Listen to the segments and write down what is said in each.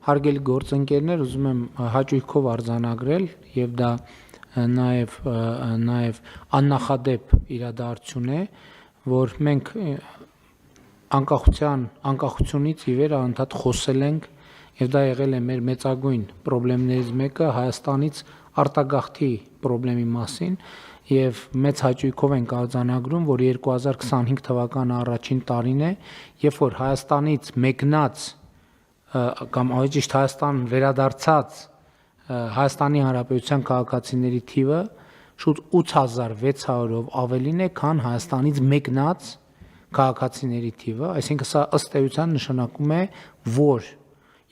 հարգելի գործընկերներ, ուզում եմ հաճույքով արձանագրել եւ դա նաեւ աննախադեպ իրադարձություն է, որ մենք անկախությունից ի վեր անդադ խոսել ենք եւ դա եղել է մեր մեծագույն խնդիրներից մեկը Հայաստանից արտագաղթի խնդրի մասին եւ մեծ հաճույքով ենք արձանագրում, որ 2025 թվականը առաջին տարին է, երբ որ Հայաստանից մեկնած կամ ավելի ճիշտ Հայաստան վերադարձած Հայաստանի Հանրապետության քաղաքացիների թիվը շուտ 8600-ով ավելին է, քան Հայաստանից մեկնած քաղաքացիների թիվը, այսինքն սա ըստ էության նշանակում է, որ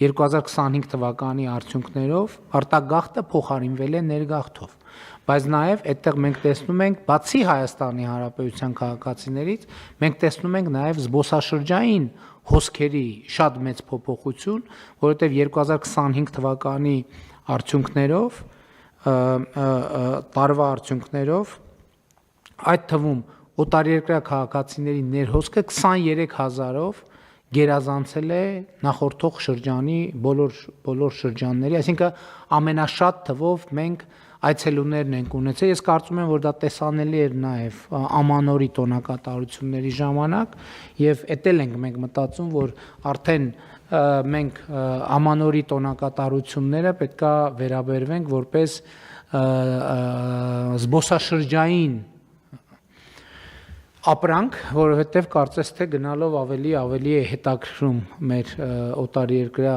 2025 թվականի արդյունքներով արտագաղթը փոխարինվել է ներգաղթով, բայց նաև այդտեղ մենք տեսնում ենք, բացի Հայաստանի Հանրապետության քաղաքացիներից, մենք տեսնում ենք նաև զբոսաշրջային հոսքերի շատ մեծ փոփոխություն, որովհետև 2025 թվականի արդյունքներով, տարվա արդյունքներով, այդ թվում օտարերկրյա քաղաքացիների ներհոսքը 23000-ով գերազանցել է նախորդող շրջանի բոլոր շրջանների, այսինքն ամենաշատ թվով մենք այցելուներն ենք ունեցել, ես կարծում եմ, որ դա տեսանելի էր նաև ամանորի տոնակատարությունների ժամանակ եւ էտել ենք մենք մտածում, որ արդեն մենք ամանորի տոնակատարությունները պետքա վերաբերվենք որպես զբոսաշրջային ապրանք, որովհետև կարծես թե գնալով ավելի է հետաքրքրում մեր օտարերկրյա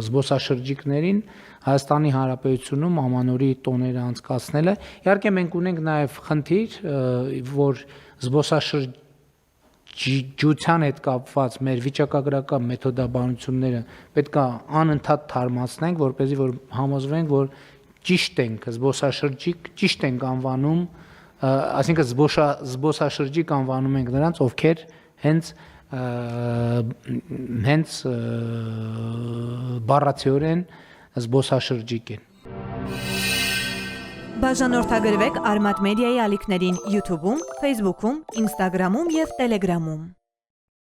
զբոսաշրջիկներին Հայաստանի Հանրապետությունում ամանորի տոները անցկացնելը։ Իհարկե մենք ունենք նաև խնդիր, որ զբոսաշրջության հետ կապված մեր վիճակագրական մեթոդաբանությունները պետք է անընդհատ թարմացնենք, որպեսզի որ համոզվենք, որ ճիշտ ենք զբոսաշրջիկ, ճիշտ ենք անվանում, այսինքն զբոսաշրջիկ անվանում ենք նրանց, ովքեր հենց բառացիորեն զբոսաշրջիկ են։ Բաժանորդագրվեք Արմատ մեդիայի ալիքներին YouTube-ում, Facebook-ում, Instagram-ում եւ Telegram-ում։